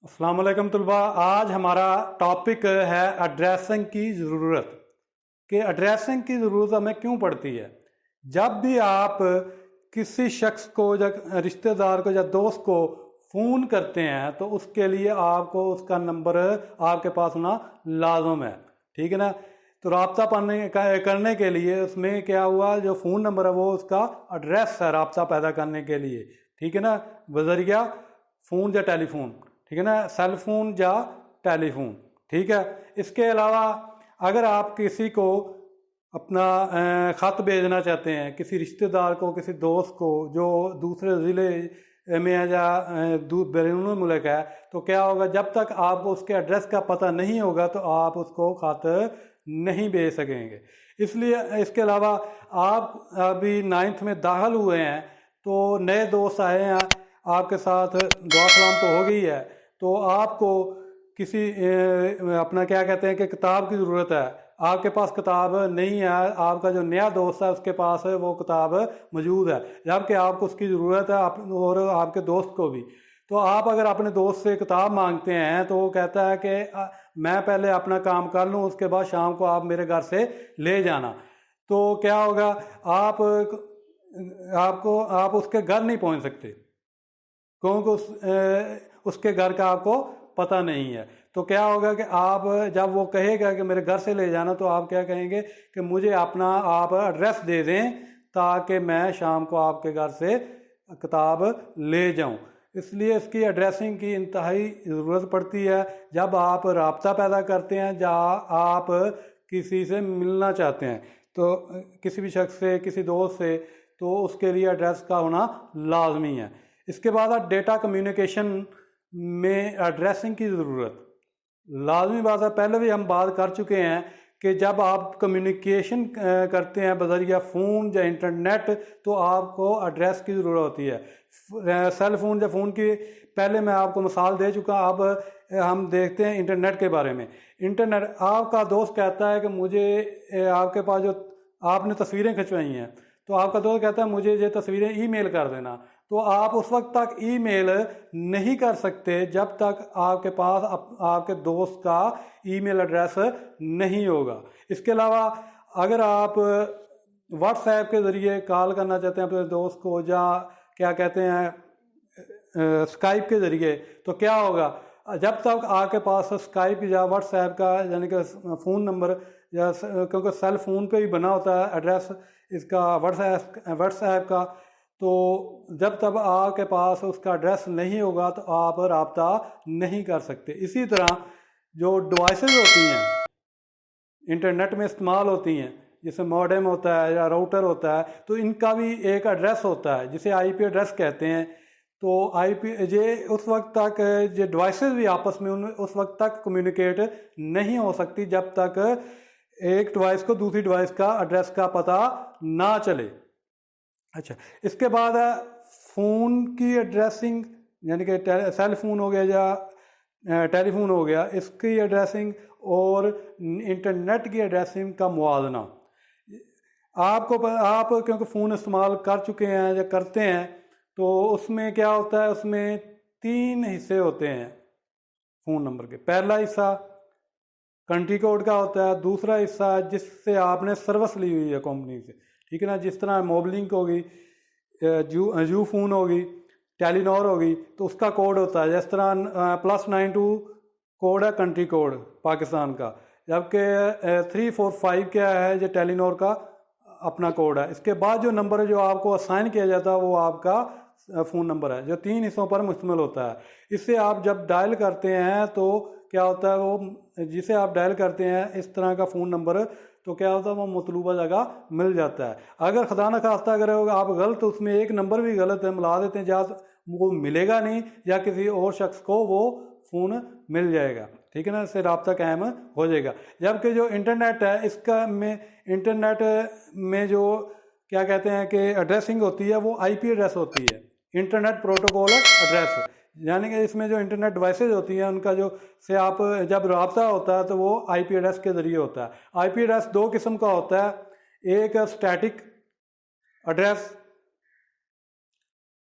السلام علیکم طلباء، آج ہمارا ٹاپک ہے ایڈریسنگ کی ضرورت کہ ایڈریسنگ کی ضرورت ہمیں کیوں پڑتی ہے۔ جب بھی آپ کسی شخص کو یا رشتہ دار کو یا دوست کو فون کرتے ہیں تو اس کے لیے آپ کو اس کا نمبر آپ کے پاس ہونا لازم ہے، ٹھیک ہے نا۔ تو رابطہ کرنے کے لیے اس میں کیا ہوا، جو فون نمبر ہے وہ اس کا ایڈریس ہے رابطہ پیدا کرنے کے لیے، ٹھیک ہے نا، بذریعہ فون یا ٹیلی فون، ٹھیک ہے نا، سیل فون یا ٹیلی فون، ٹھیک ہے۔ اس کے علاوہ اگر آپ کسی کو اپنا خط بھیجنا چاہتے ہیں، کسی رشتہ دار کو، کسی دوست کو جو دوسرے ضلع میں ہے یا بیرون ملک ہے، تو کیا ہوگا، جب تک آپ کو اس کے ایڈریس کا پتہ نہیں ہوگا تو آپ اس کو خط نہیں بھیج سکیں گے۔ اس لیے اس کے علاوہ آپ ابھی 9th میں داخل ہوئے ہیں تو نئے دوست آئے ہیں آپ کے ساتھ، دعا سلام تو ہو گئی ہے، تو آپ کو کسی اپنا کیا کہتے ہیں کہ کتاب کی ضرورت ہے۔ آپ کے پاس کتاب نہیں ہے، آپ کا جو نیا دوست ہے اس کے پاس وہ کتاب موجود ہے، جبکہ آپ کو اس کی ضرورت ہے اور آپ کے دوست کو بھی۔ تو آپ اگر اپنے دوست سے کتاب مانگتے ہیں تو وہ کہتا ہے کہ میں پہلے اپنا کام کر لوں، اس کے بعد شام کو آپ میرے گھر سے لے جانا، تو کیا ہوگا، آپ اس کے گھر نہیں پہنچ سکتے کیونکہ اس کے گھر کا آپ کو پتہ نہیں ہے۔ تو کیا ہوگا کہ آپ جب وہ کہے گا کہ میرے گھر سے لے جانا، تو آپ کیا کہیں گے کہ مجھے اپنا آپ ایڈریس دے دیں تاکہ میں شام کو آپ کے گھر سے کتاب لے جاؤں۔ اس لیے اس کی ایڈریسنگ کی انتہائی ضرورت پڑتی ہے جب آپ رابطہ پیدا کرتے ہیں یا آپ کسی سے ملنا چاہتے ہیں، تو کسی بھی شخص سے، کسی دوست سے، تو اس کے لیے ایڈریس کا ہونا لازمی ہے۔ اس کے بعد ڈیٹا کمیونیکیشن میں ایڈریسنگ کی ضرورت لازمی بات ہے۔ پہلے بھی ہم بات کر چکے ہیں کہ جب آپ کمیونیکیشن کرتے ہیں بذریعہ فون یا انٹرنیٹ تو آپ کو ایڈریس کی ضرورت ہوتی ہے۔ سیل فون یا فون کی پہلے میں آپ کو مثال دے چکا، اب ہم دیکھتے ہیں انٹرنیٹ کے بارے میں۔ انٹرنیٹ، آپ کا دوست کہتا ہے کہ مجھے آپ کے پاس جو آپ نے تصویریں کھنچوائی ہیں، تو آپ کا دوست کہتا ہے مجھے یہ تصویریں ای میل کر دینا، تو آپ اس وقت تک ای میل نہیں کر سکتے جب تک آپ کے پاس آپ کے دوست کا ای میل ایڈریس نہیں ہوگا۔ اس کے علاوہ اگر آپ واٹس ایپ کے ذریعے کال کرنا چاہتے ہیں اپنے دوست کو، یا کیا کہتے ہیں اسکائپ کے ذریعے، تو کیا ہوگا، جب تک آپ کے پاس اسکائپ یا واٹس ایپ کا یعنی کہ فون نمبر، یا کیونکہ سیل فون پہ ہی بنا ہوتا ہے ایڈریس اس کا واٹس ایپ کا، تو جب تک آپ کے پاس اس کا ایڈریس نہیں ہوگا تو آپ رابطہ نہیں کر سکتے۔ اسی طرح جو ڈیوائسز ہوتی ہیں انٹرنیٹ میں استعمال ہوتی ہیں، جیسے موڈم ہوتا ہے یا راؤٹر ہوتا ہے، تو ان کا بھی ایک ایڈریس ہوتا ہے جسے آئی پی ایڈریس کہتے ہیں۔ تو آئی پی یہ اس وقت تک یہ ڈیوائسز بھی آپس میں اس وقت تک کمیونیکیٹ نہیں ہو سکتی جب تک ایک ڈیوائس کو دوسری ڈیوائس کا ایڈریس کا پتہ نہ چلے۔ اچھا، اس کے بعد ہے فون کی ایڈریسنگ، یعنی کہ سیل فون ہو گیا یا ٹیلی فون ہو گیا، اس کی ایڈریسنگ اور انٹرنیٹ کی ایڈریسنگ کا موازنہ۔ آپ کیونکہ فون استعمال کر چکے ہیں یا کرتے ہیں، تو اس میں کیا ہوتا ہے، اس میں 3 حصے ہوتے ہیں فون نمبر کے۔ پہلا حصہ کنٹری کوڈ کا ہوتا ہے، دوسرا حصہ جس سے آپ نے سروس لی ہوئی ہے کمپنی سے، ٹھیک ہے نا، جس طرح موب لنک ہوگی، جو فون ہوگی، ٹیلی نور ہوگی، تو اس کا کوڈ ہوتا ہے، جس طرح +92 کوڈ ہے کنٹری کوڈ پاکستان کا، جبکہ 345 کیا ہے، یہ ٹیلی نور کا اپنا کوڈ ہے۔ اس کے بعد جو نمبر جو آپ کو اسائن کیا جاتا ہے وہ آپ کا فون نمبر ہے، جو 3 حصوں پر مشتمل ہوتا ہے۔ اس سے آپ جب ڈائل کرتے ہیں تو کیا ہوتا ہے، وہ جسے آپ ڈائل کرتے ہیں اس طرح کا فون نمبر، تو کیا ہوتا ہے، وہ مطلوبہ جگہ مل جاتا ہے۔ اگر خدا نخواستہ اگر آپ غلط اس میں ایک نمبر بھی غلط ہے ملا دیتے ہیں، یا وہ ملے گا نہیں یا کسی اور شخص کو وہ فون مل جائے گا، ٹھیک ہے نا، اس سے رابطہ قائم ہو جائے گا۔ جبکہ جو انٹرنیٹ ہے، اس کا انٹرنیٹ میں جو کیا کہتے ہیں کہ ایڈریسنگ ہوتی ہے وہ آئی پی ایڈریس ہوتی ہے، انٹرنیٹ پروٹوکول ایڈریس، یعنی کہ اس میں جو انٹرنیٹ ڈیوائسز ہوتی ہیں ان کا جو سے آپ جب رابطہ ہوتا ہے تو وہ آئی پی ایڈریس کے ذریعے ہوتا ہے۔ آئی پی ایڈریس 2 قسم کا ہوتا ہے، ایک اسٹیٹک ایڈریس،